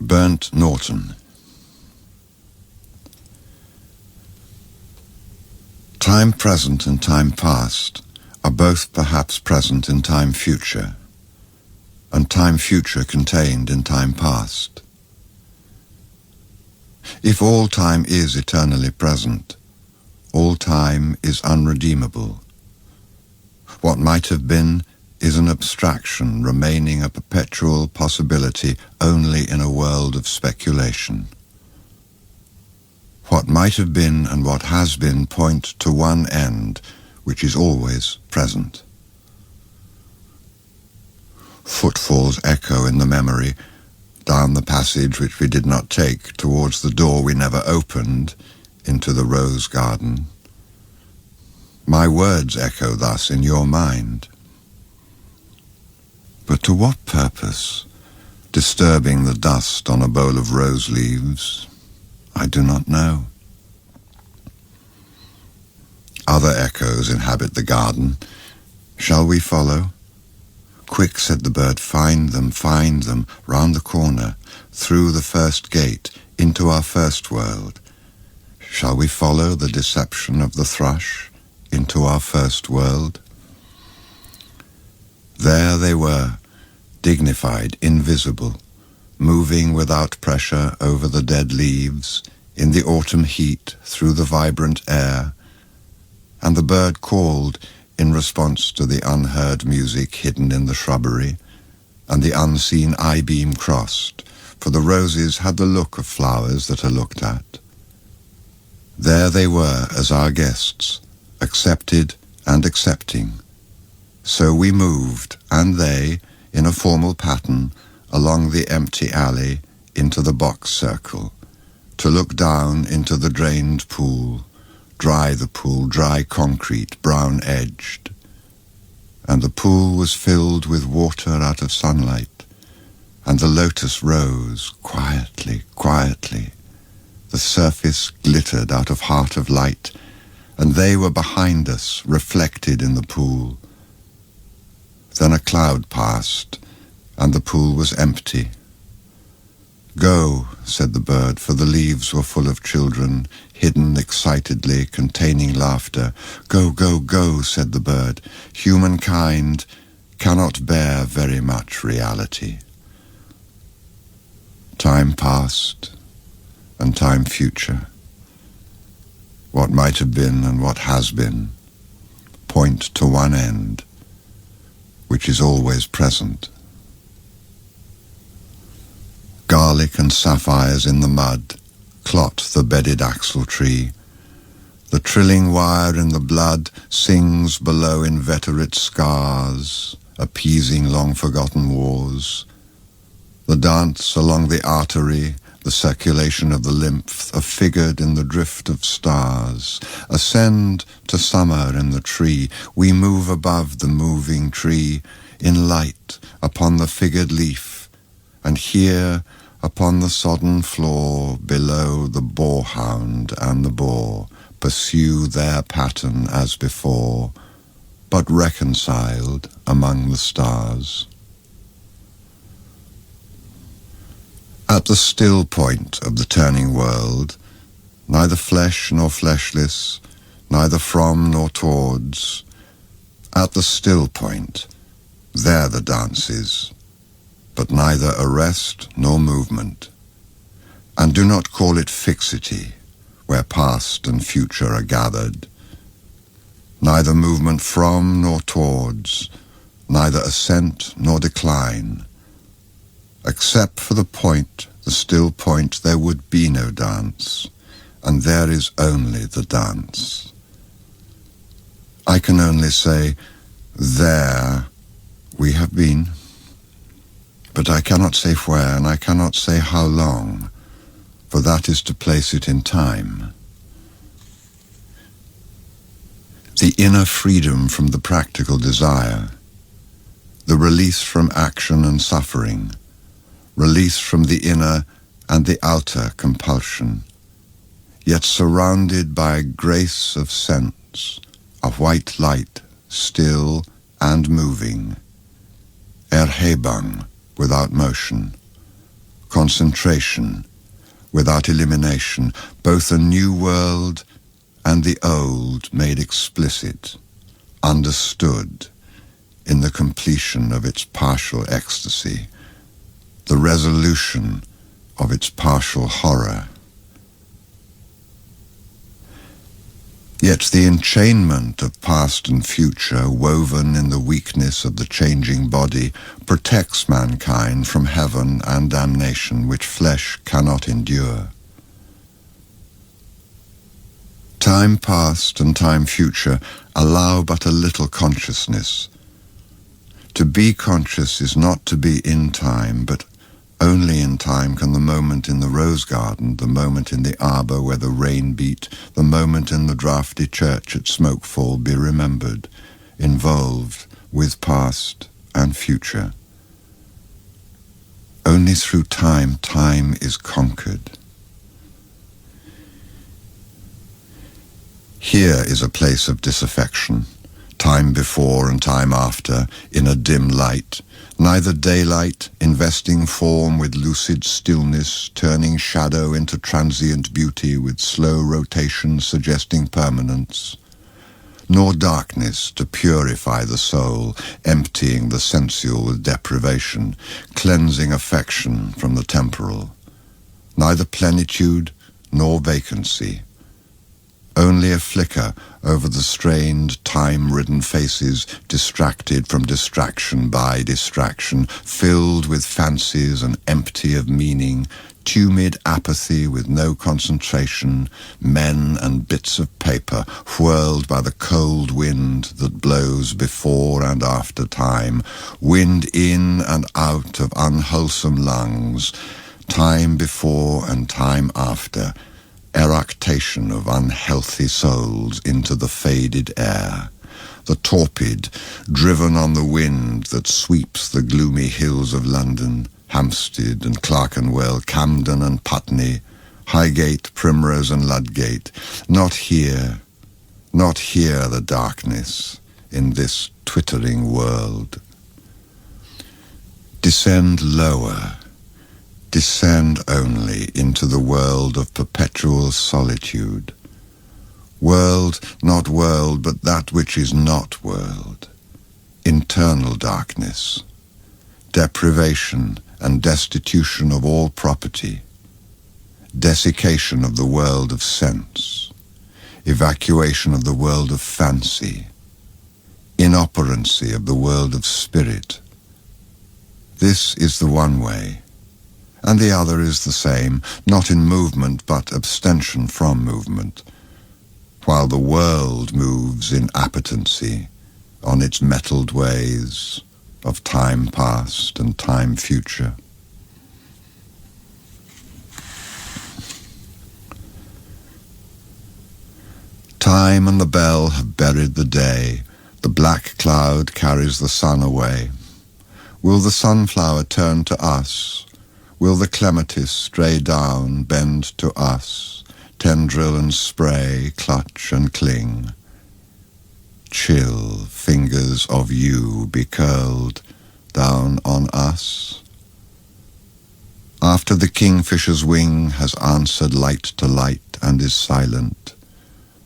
Burnt Norton. Time present and time past are both perhaps present in time future, and time future contained in time past. If all time is eternally present, all time is unredeemable. What might have been is an abstraction remaining a perpetual possibility only in a world of speculation. What might have been and what has been point to one end, which is always present. Footfalls echo in the memory, down the passage which we did not take, towards the door we never opened, into the rose garden. My words echo thus in your mind. But to what purpose, disturbing the dust on a bowl of rose leaves, I do not know. Other echoes inhabit the garden. Shall we follow? Quick, said the bird, find them, round the corner, through the first gate, into our first world. Shall we follow the deception of the thrush into our first world? There they were, dignified, invisible, moving without pressure over the dead leaves, in the autumn heat, through the vibrant air, and the bird called in response to the unheard music hidden in the shrubbery, and the unseen eye-beam crossed, for the roses had the look of flowers that are looked at. There they were as our guests, accepted and accepting. So we moved, and they, in a formal pattern, along the empty alley into the box circle, to look down into the drained pool, the pool, dry concrete, brown-edged. And the pool was filled with water out of sunlight, and the lotus rose quietly, quietly. The surface glittered out of heart of light, and they were behind us, reflected in the pool. Then a cloud passed, and the pool was empty. Go, said the bird, for the leaves were full of children, hidden excitedly, containing laughter. Go, go, go, said the bird. Humankind cannot bear very much reality. Time past and time future, what might have been and what has been, point to one end, which is always present. Garlic and sapphires in the mud clot the bedded axle tree. The trilling wire in the blood sings below inveterate scars, appeasing long-forgotten wars. The dance along the artery, the circulation of the lymph, are figured in the drift of stars. Ascend to summer in the tree, we move above the moving tree, in light upon the figured leaf, and here upon the sodden floor below the boarhound and the boar pursue their pattern as before, but reconciled among the stars. At the still point of the turning world, neither flesh nor fleshless, neither from nor towards, at the still point, there the dance is, but neither arrest nor movement. And do not call it fixity, where past and future are gathered. Neither movement from nor towards, neither ascent nor decline. Except for the point, the still point, there would be no dance, and there is only the dance. I can only say, there we have been, but I cannot say where, and I cannot say how long, for that is to place it in time. The inner freedom from the practical desire, the release from action and suffering, release from the inner and the outer compulsion, yet surrounded by a grace of sense, a white light, still and moving, Erhebung, without motion, concentration, without elimination, both a new world and the old made explicit, understood in the completion of its partial ecstasy, the resolution of its partial horror. Yet the enchainment of past and future, woven in the weakness of the changing body, protects mankind from heaven and damnation which flesh cannot endure. Time past and time future allow but a little consciousness. To be conscious is not to be in time, but only in time can the moment in the rose garden, the moment in the arbour where the rain beat, the moment in the draughty church at Smokefall be remembered, involved with past and future. Only through time, time is conquered. Here is a place of disaffection, time before and time after, in a dim light, neither daylight, investing form with lucid stillness, turning shadow into transient beauty with slow rotation suggesting permanence, nor darkness to purify the soul, emptying the sensual with deprivation, cleansing affection from the temporal, neither plenitude nor vacancy, only a flicker over the strained, time-ridden faces, distracted from distraction by distraction, filled with fancies and empty of meaning, tumid apathy with no concentration, men and bits of paper whirled by the cold wind that blows before and after time, wind in and out of unwholesome lungs, time before and time after, eructation of unhealthy souls into the faded air, the torpid, driven on the wind that sweeps the gloomy hills of London, Hampstead and Clerkenwell, Camden and Putney, Highgate, Primrose and Ludgate. Not here the darkness in this twittering world. Descend lower, descend only into the world of perpetual solitude. World, not world, but that which is not world. Internal darkness, deprivation and destitution of all property, desiccation of the world of sense, evacuation of the world of fancy, inoperancy of the world of spirit. This is the one way, and the other is the same, not in movement but abstention from movement, while the world moves in appetency on its metalled ways of time past and time future. Time and the bell have buried the day, the black cloud carries the sun away. Will the sunflower turn to us? Will the clematis stray down, bend to us, tendril and spray, clutch and cling? Chill fingers of you be curled down on us? After the kingfisher's wing has answered light to light and is silent,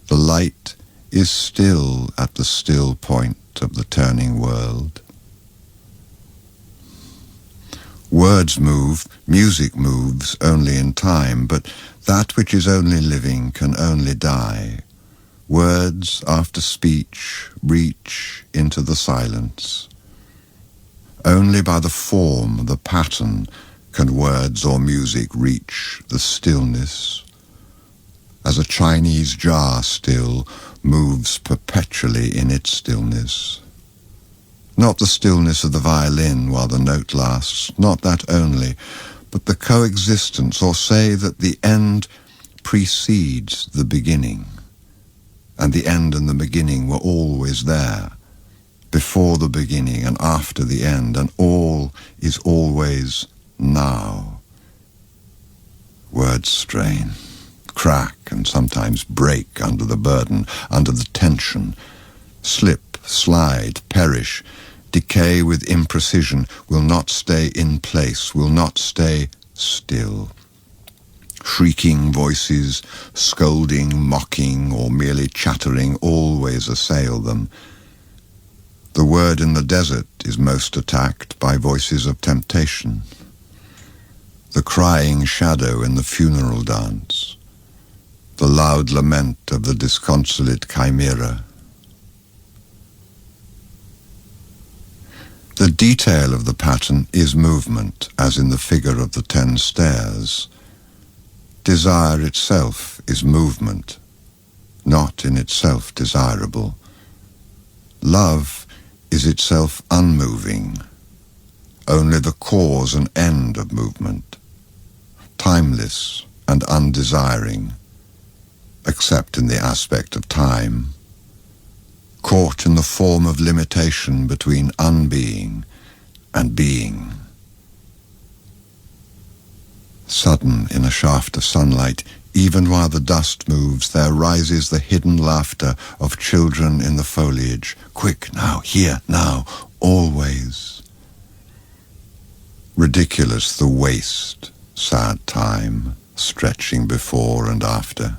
the light is still at the still point of the turning world. Words move, music moves only in time, but that which is only living can only die. Words after speech reach into the silence. Only by the form, the pattern, can words or music reach the stillness, as a Chinese jar still moves perpetually in its stillness. Not the stillness of the violin while the note lasts, not that only, but the coexistence, or say that the end precedes the beginning, and the end and the beginning were always there, before the beginning and after the end, and all is always now. Words strain, crack, and sometimes break under the burden, under the tension, slip, slide, perish, decay with imprecision, will not stay in place, will not stay still. Shrieking voices, scolding, mocking, or merely chattering always assail them. The word in the desert is most attacked by voices of temptation. The crying shadow in the funeral dance, the loud lament of the disconsolate chimera. The detail of the pattern is movement, as in the figure of the 10 stairs. Desire itself is movement, not in itself desirable. Love is itself unmoving, only the cause and end of movement, timeless and undesiring, except in the aspect of time, caught in the form of limitation between unbeing and being. Sudden in a shaft of sunlight, even while the dust moves, there rises the hidden laughter of children in the foliage. Quick, now, here, now, always. Ridiculous the waste, sad time, stretching before and after.